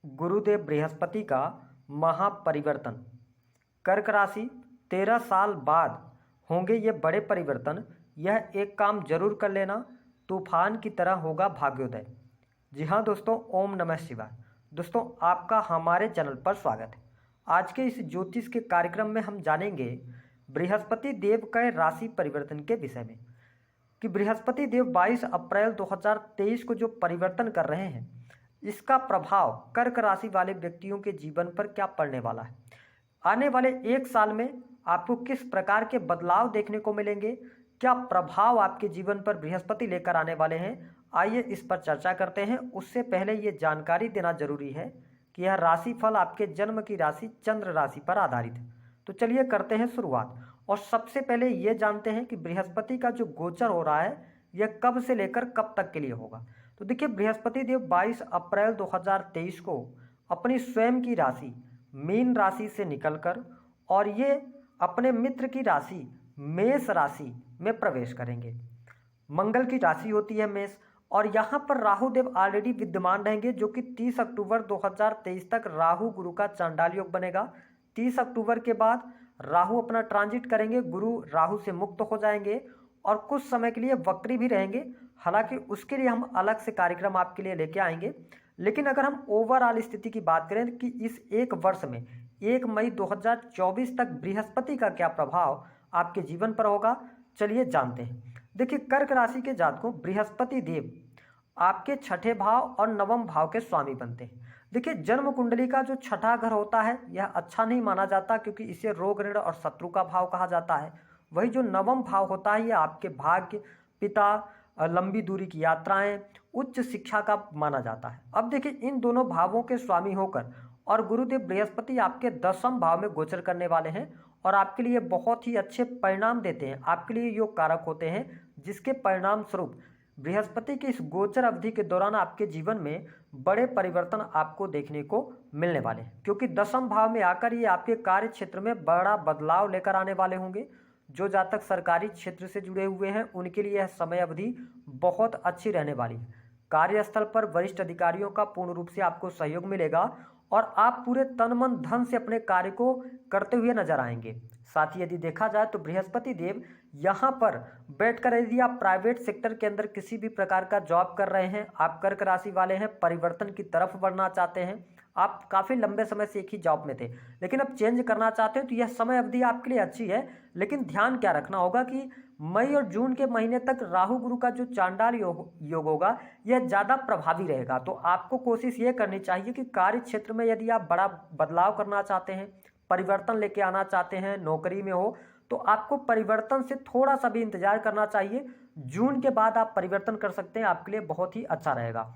गुरुदेव बृहस्पति का महापरिवर्तन। कर्क राशि 13 साल बाद होंगे ये बड़े परिवर्तन। यह एक काम जरूर कर लेना, तूफान की तरह होगा भाग्योदय। जी हाँ दोस्तों, ओम नमः शिवाय। दोस्तों, आपका हमारे चैनल पर स्वागत है। आज के इस ज्योतिष के कार्यक्रम में हम जानेंगे बृहस्पति देव के राशि परिवर्तन के विषय में कि बृहस्पति देव 22 अप्रैल 2023 को जो परिवर्तन कर रहे हैं, इसका प्रभाव कर्क राशि वाले व्यक्तियों के जीवन पर क्या पड़ने वाला है। आने वाले एक साल में आपको किस प्रकार के बदलाव देखने को मिलेंगे, क्या प्रभाव आपके जीवन पर बृहस्पति लेकर आने वाले हैं, आइए इस पर चर्चा करते हैं। उससे पहले ये जानकारी देना जरूरी है कि यह राशिफल आपके जन्म की राशि चंद्र राशि पर आधारित है। तो चलिए करते हैं शुरुआत। और सबसे पहले ये जानते हैं कि बृहस्पति का जो गोचर हो रहा है यह कब से लेकर कब तक के लिए होगा। तो देखिए, बृहस्पति देव 22 अप्रैल 2023 को अपनी स्वयं की राशि मीन राशि से निकलकर और ये अपने मित्र की राशि मेष राशि में प्रवेश करेंगे। मंगल की राशि होती है मेष, और यहाँ पर राहु देव ऑलरेडी विद्यमान रहेंगे, जो कि 30 अक्टूबर 2023 तक राहु गुरु का चांडाल योग बनेगा। 30 अक्टूबर के बाद राहु अपना ट्रांजिट करेंगे, गुरु राहु से मुक्त हो जाएंगे और कुछ समय के लिए वक्री भी रहेंगे। हालांकि उसके लिए हम अलग से कार्यक्रम आपके लिए लेके आएंगे। लेकिन अगर हम ओवरऑल स्थिति की बात करें कि इस एक वर्ष में 1 मई 2024 तक बृहस्पति का क्या प्रभाव आपके जीवन पर होगा, चलिए जानते हैं। देखिए, कर्क राशि के जातकों बृहस्पति देव आपके छठे भाव और नवम भाव के स्वामी बनते हैं। देखिए, जन्म कुंडली का जो छठा घर होता है यह अच्छा नहीं माना जाता, क्योंकि इसे रोग ऋण और शत्रु का भाव कहा जाता है। वही जो नवम भाव होता है यह आपके भाग्य, पिता, लंबी दूरी की यात्राएं, उच्च शिक्षा का माना जाता है। अब देखिए, इन दोनों भावों के स्वामी होकर और गुरुदेव बृहस्पति आपके 10वें भाव में गोचर करने वाले हैं और आपके लिए बहुत ही अच्छे परिणाम देते हैं, आपके लिए योग कारक होते हैं, जिसके परिणाम स्वरूप बृहस्पति की इस गोचर अवधि के दौरान आपके जीवन में बड़े परिवर्तन आपको देखने को मिलने वाले हैं। क्योंकि 10वें भाव में आकर ये आपके कार्य क्षेत्र में बड़ा बदलाव लेकर आने वाले होंगे। जो जातक सरकारी क्षेत्र से जुड़े हुए हैं उनके लिए यह समय अवधि बहुत अच्छी रहने वाली है। कार्यस्थल पर वरिष्ठ अधिकारियों का पूर्ण रूप से आपको सहयोग मिलेगा और आप पूरे तन मन धन से अपने कार्य को करते हुए नजर आएंगे। साथ ही यदि देखा जाए तो बृहस्पति देव यहाँ पर बैठकर यदि आप प्राइवेट सेक्टर के अंदर किसी भी प्रकार का जॉब कर रहे हैं, आप कर्क राशि वाले हैं, परिवर्तन की तरफ बढ़ना चाहते हैं, आप काफ़ी लंबे समय से एक ही जॉब में थे लेकिन अब चेंज करना चाहते हो, तो यह समय अवधि आपके लिए अच्छी है। लेकिन ध्यान क्या रखना होगा कि मई और जून के महीने तक राहु गुरु का जो चांडाल योग होगा यह ज़्यादा प्रभावी रहेगा। तो आपको कोशिश ये करनी चाहिए कि कार्य क्षेत्र में यदि आप बड़ा बदलाव करना चाहते हैं, परिवर्तन लेके आना चाहते हैं, नौकरी में हो, तो आपको परिवर्तन से थोड़ा सा भी इंतजार करना चाहिए। जून के बाद आप परिवर्तन कर सकते हैं, आपके लिए बहुत ही अच्छा रहेगा।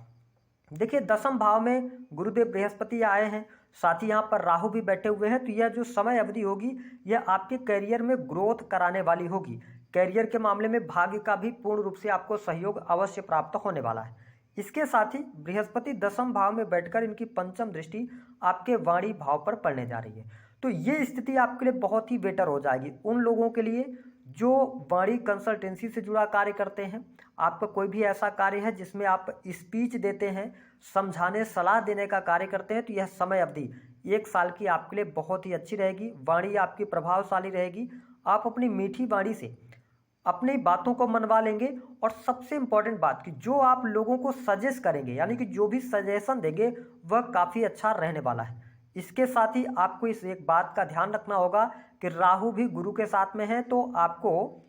देखिए, 10वें भाव में गुरुदेव बृहस्पति आए हैं, साथ ही यहाँ पर राहु भी बैठे हुए हैं। तो यह जो समय अवधि होगी यह आपके करियर में ग्रोथ कराने वाली होगी। करियर के मामले में भाग्य का भी पूर्ण रूप से आपको सहयोग अवश्य प्राप्त होने वाला है। इसके साथ ही बृहस्पति 10वें भाव में बैठकर इनकी पंचम दृष्टि आपके वाणी भाव पर पड़ने जा रही है। तो ये स्थिति आपके लिए बहुत ही बेटर हो जाएगी उन लोगों के लिए जो वाणी कंसल्टेंसी से जुड़ा कार्य करते हैं। आपका कोई भी ऐसा कार्य है जिसमें आप स्पीच देते हैं, समझाने सलाह देने का कार्य करते हैं, तो यह समय अवधि 1 साल की आपके लिए बहुत ही अच्छी रहेगी। वाणी आपकी प्रभावशाली रहेगी, आप अपनी मीठी वाणी से अपनी बातों को मनवा लेंगे। और सबसे इंपॉर्टेंट बात कि जो आप लोगों को सजेस्ट करेंगे, यानी कि जो भी सजेशन देंगे वह काफ़ी अच्छा रहने वाला है। इसके साथ ही आपको इस एक बात का ध्यान रखना होगा कि राहु भी गुरु के साथ में है, तो आपको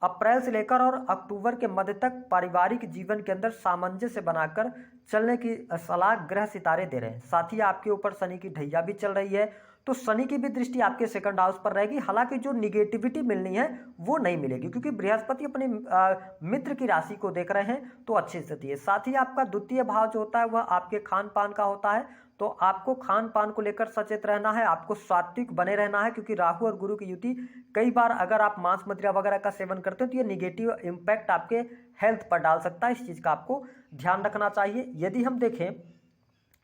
अप्रैल से लेकर और अक्टूबर के मध्य तक पारिवारिक जीवन के अंदर सामंजस्य बनाकर चलने की सलाह ग्रह सितारे दे रहे हैं। साथ ही आपके ऊपर शनि की ढैया भी चल रही है, तो शनि की भी दृष्टि आपके सेकंड हाउस पर रहेगी। हालांकि जो निगेटिविटी मिलनी है वो नहीं मिलेगी, क्योंकि बृहस्पति अपने मित्र की राशि को देख रहे हैं, तो अच्छी स्थिति है। साथ ही आपका द्वितीय भाव जो होता है वह आपके खान पान का होता है, तो आपको खान पान को लेकर सचेत रहना है, आपको सात्विक बने रहना है। क्योंकि राहु और गुरु की युति, कई बार अगर आप मांस मदिरा वगैरह का सेवन करते हो तो ये निगेटिव इम्पैक्ट आपके हेल्थ पर डाल सकता है। इस चीज़ का आपको ध्यान रखना चाहिए। यदि हम देखें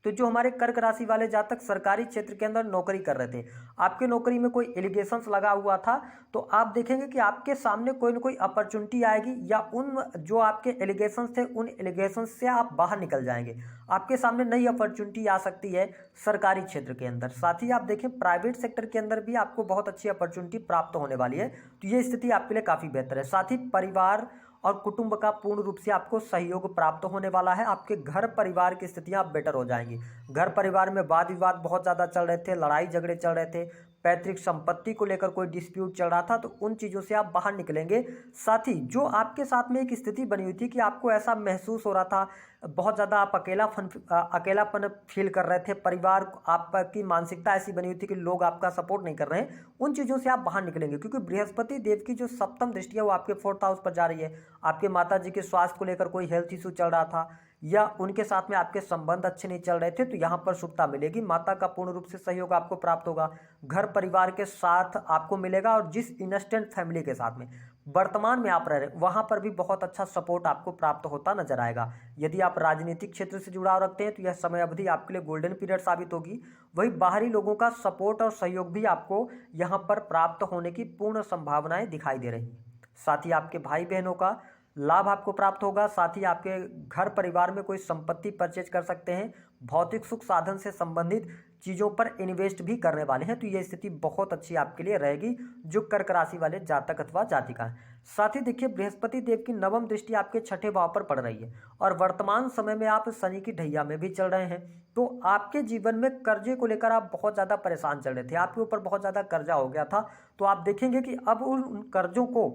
तो जो हमारे कर्क राशि वाले जातक सरकारी क्षेत्र के अंदर नौकरी कर रहे थे, आपके नौकरी में कोई एलिगेशंस लगा हुआ था, तो आप देखेंगे कि आपके सामने कोई ना कोई अपॉर्चुनिटी आएगी, या उन जो आपके एलिगेशंस थे उन एलिगेशंस से आप बाहर निकल जाएंगे। आपके सामने नई अपॉर्चुनिटी आ सकती है सरकारी क्षेत्र के अंदर। साथ ही आप देखें प्राइवेट सेक्टर के अंदर भी आपको बहुत अच्छी अपॉर्चुनिटी प्राप्त होने वाली है, तो ये स्थिति आपके लिए काफ़ी बेहतर है। साथ ही परिवार और कुटुंब का पूर्ण रूप से आपको सहयोग प्राप्त होने वाला है। आपके घर परिवार की स्थितियां बेटर हो जाएंगी। घर परिवार में वाद विवाद बहुत ज़्यादा चल रहे थे, लड़ाई झगड़े चल रहे थे, पैतृक संपत्ति को लेकर कोई डिस्प्यूट चल रहा था, तो उन चीज़ों से आप बाहर निकलेंगे। साथ ही जो आपके साथ में एक स्थिति बनी हुई थी कि आपको ऐसा महसूस हो रहा था, बहुत ज़्यादा आप अकेलापन फील कर रहे थे, परिवार आपकी मानसिकता ऐसी बनी हुई थी कि लोग आपका सपोर्ट नहीं कर रहे हैं, उन चीज़ों से आप बाहर निकलेंगे। क्योंकि बृहस्पति देव की जो सप्तम दृष्टि है वो आपके 4th हाउस पर जा रही है। आपके माता जी के स्वास्थ्य को लेकर कोई हेल्थ इशू चल रहा था, या उनके साथ में आपके संबंध अच्छे नहीं चल रहे थे, तो यहाँ पर शुभता मिलेगी। माता का पूर्ण रूप से सहयोग आपको प्राप्त होगा। घर परिवार के साथ आपको मिलेगा, और जिस इंस्टेंट फैमिली के साथ में वर्तमान में आप रह रहे हैं वहाँ पर भी बहुत अच्छा सपोर्ट आपको प्राप्त होता नजर आएगा। यदि आप राजनीतिक क्षेत्र से जुड़ाव रखते हैं तो यह समय अवधि आपके लिए गोल्डन पीरियड साबित होगी। वही बाहरी लोगों का सपोर्ट और सहयोग भी आपको यहाँ पर प्राप्त होने की पूर्ण संभावनाएं दिखाई दे रही हैं। साथ ही आपके भाई बहनों का लाभ आपको प्राप्त होगा। साथ ही आपके घर परिवार में कोई संपत्ति परचेज कर सकते हैं। भौतिक सुख साधन से संबंधित चीज़ों पर इन्वेस्ट भी करने वाले हैं, तो ये स्थिति बहुत अच्छी आपके लिए रहेगी जो कर्क राशि वाले जातक अथवा जातिका हैं। साथ ही देखिए बृहस्पति देव की नवम दृष्टि आपके 6ठे भाव पर पड़ रही है, और वर्तमान समय में आप शनि की ढैया में भी चल रहे हैं। तो आपके जीवन में कर्जे को लेकर आप बहुत ज़्यादा परेशान चल रहे थे, आपके ऊपर बहुत ज़्यादा कर्जा हो गया था। तो आप देखेंगे कि अब उन कर्जों को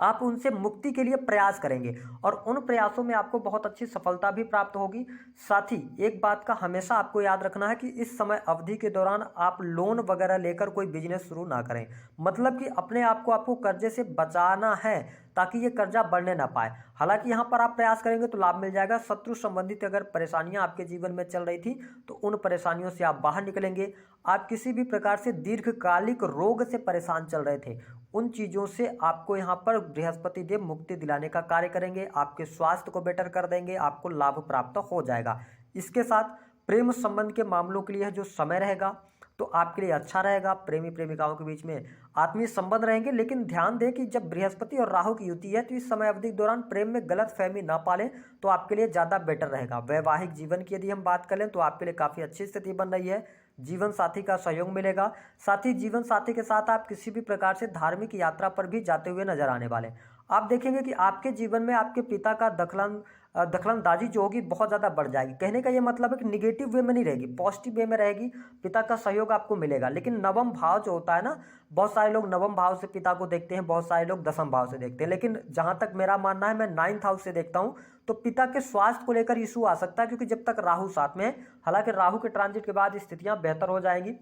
आप उनसे मुक्ति के लिए प्रयास करेंगे, और उन प्रयासों में आपको बहुत अच्छी सफलता भी प्राप्त होगी। साथ ही एक बात का हमेशा आपको याद रखना है कि इस समय अवधि के दौरान आप लोन वगैरह लेकर कोई बिजनेस शुरू ना करें। मतलब कि अपने आप को आपको कर्जे से बचाना है ताकि ये कर्जा बढ़ने ना पाए। हालांकि यहाँ पर आप प्रयास करेंगे तो लाभ मिल जाएगा। शत्रु संबंधित अगर परेशानियां आपके जीवन में चल रही थी तो उन परेशानियों से आप बाहर निकलेंगे। आप किसी भी प्रकार से दीर्घकालिक रोग से परेशान चल रहे थे, उन चीज़ों से आपको यहाँ पर बृहस्पति देव मुक्ति दिलाने का कार्य करेंगे, आपके स्वास्थ्य को बेटर कर देंगे, आपको लाभ प्राप्त हो जाएगा। इसके साथ प्रेम संबंध के मामलों के लिए जो समय रहेगा तो आपके लिए अच्छा रहेगा। प्रेमी प्रेमिकाओं के बीच में आत्मीय संबंध रहेंगे, लेकिन ध्यान दें कि जब बृहस्पति और राहु की युति है तो इस समय अवधि के दौरान प्रेम में गलत फहमी ना पालें तो आपके लिए ज़्यादा बेटर रहेगा। वैवाहिक जीवन की यदि हम बात करें तो आपके लिए काफ़ी अच्छी स्थिति बन रही है। जीवन साथी का सहयोग मिलेगा। साथ ही जीवन साथी के साथ आप किसी भी प्रकार से धार्मिक यात्रा पर भी जाते हुए नजर आने वाले। आप देखेंगे कि आपके जीवन में आपके पिता का दखलंदाजी जो होगी बहुत ज़्यादा बढ़ जाएगी। कहने का ये मतलब है कि निगेटिव वे में नहीं रहेगी, पॉजिटिव वे में रहेगी। पिता का सहयोग आपको मिलेगा। लेकिन नवम भाव जो होता है ना, बहुत सारे लोग नवम भाव से पिता को देखते हैं, बहुत सारे लोग दसम भाव से देखते हैं, लेकिन जहाँ तक मेरा मानना है मैं 9th हाउस से देखता हूँ। तो पिता के स्वास्थ्य को लेकर इशू आ सकता है, क्योंकि जब तक राहु साथ में है। हालांकि राहु के ट्रांजिट के बाद स्थितियाँ बेहतर हो जाएंगी।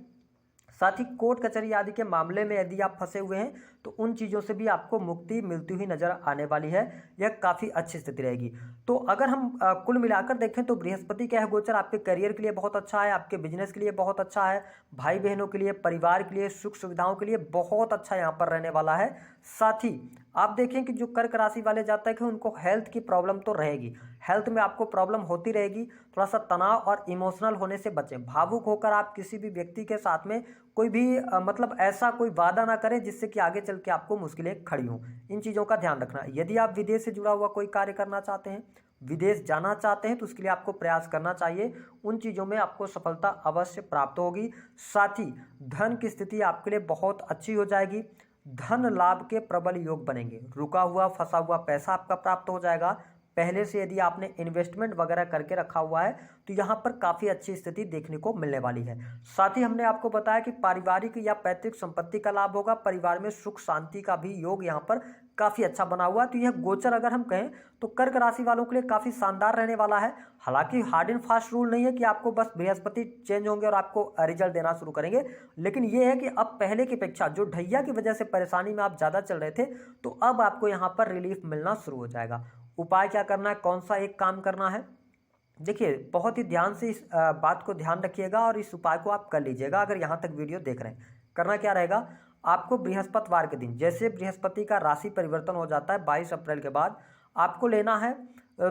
साथ ही कोर्ट कचहरी आदि के मामले में यदि आप फंसे हुए हैं तो उन चीज़ों से भी आपको मुक्ति मिलती हुई नजर आने वाली है। यह काफ़ी अच्छी स्थिति रहेगी। तो अगर हम कुल मिलाकर देखें तो बृहस्पति का यह गोचर आपके करियर के लिए बहुत अच्छा है, आपके बिजनेस के लिए बहुत अच्छा है, भाई बहनों के लिए, परिवार के लिए, सुख सुविधाओं के लिए बहुत अच्छा यहाँ पर रहने वाला है। साथ ही आप देखें कि जो कर्क राशि वाले जातक हैं उनको हेल्थ की प्रॉब्लम तो रहेगी, हेल्थ में आपको प्रॉब्लम होती रहेगी। थोड़ा सा तनाव और इमोशनल होने से बचें। भावुक होकर आप किसी भी व्यक्ति के साथ में कोई भी मतलब ऐसा कोई वादा ना करें जिससे कि आगे चल के आपको मुश्किलें खड़ी हों। इन चीज़ों का ध्यान रखना। यदि आप विदेश से जुड़ा हुआ कोई कार्य करना चाहते हैं, विदेश जाना चाहते हैं, तो उसके लिए आपको प्रयास करना चाहिए। उन चीज़ों में आपको सफलता अवश्य प्राप्त होगी। साथ ही धन की स्थिति आपके लिए बहुत अच्छी हो जाएगी। धन लाभ के प्रबल योग बनेंगे। रुका हुआ फंसा हुआ पैसा आपका प्राप्त हो जाएगा। पहले से यदि आपने इन्वेस्टमेंट वगैरह करके रखा हुआ है तो यहाँ पर काफ़ी अच्छी स्थिति देखने को मिलने वाली है। साथ ही हमने आपको बताया कि पारिवारिक या पैतृक संपत्ति का लाभ होगा। परिवार में सुख शांति का भी योग यहाँ पर काफ़ी अच्छा बना हुआ है। तो यह गोचर अगर हम कहें तो कर्क राशि वालों के लिए काफ़ी शानदार रहने वाला है। हालांकि हार्ड एंड फास्ट रूल नहीं है कि आपको बस बृहस्पति चेंज होंगे और आपको रिजल्ट देना शुरू करेंगे, लेकिन यह है कि अब पहले की अपेक्षा जो ढैया की वजह से परेशानी में आप ज़्यादा चल रहे थे तो अब आपको यहाँ पर रिलीफ मिलना शुरू हो जाएगा। उपाय क्या करना है, कौन सा एक काम करना है, देखिए बहुत ही ध्यान से इस बात को ध्यान रखिएगा और इस उपाय को आप कर लीजिएगा। अगर यहाँ तक वीडियो देख रहे हैं, करना क्या रहेगा, आपको बृहस्पतिवार के दिन, जैसे बृहस्पति का राशि परिवर्तन हो जाता है 22 अप्रैल के बाद, आपको लेना है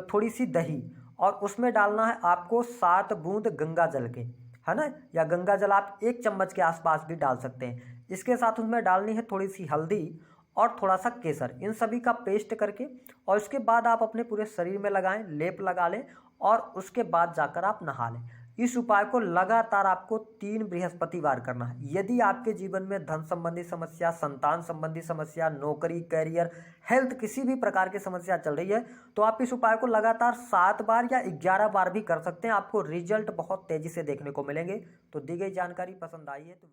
थोड़ी सी दही और उसमें डालना है आपको 7 बूंद गंगा जल के, है ना, या गंगा जल आप 1 चम्मच के आसपास भी डाल सकते हैं। इसके साथ उसमें डालनी है थोड़ी सी हल्दी और थोड़ा सा केसर, इन सभी का पेस्ट करके, और उसके बाद आप अपने पूरे शरीर में लगाएं, लेप लगा लें और उसके बाद जाकर आप नहा लें। इस उपाय को लगातार आपको 3 बृहस्पतिवार करना है। यदि आपके जीवन में धन संबंधी समस्या, संतान संबंधी समस्या, नौकरी, कैरियर, हेल्थ, किसी भी प्रकार की समस्या चल रही है तो आप इस उपाय को लगातार 7 बार या 11 बार भी कर सकते हैं। आपको रिजल्ट बहुत तेजी से देखने को मिलेंगे। तो दी गई जानकारी पसंद आई है तो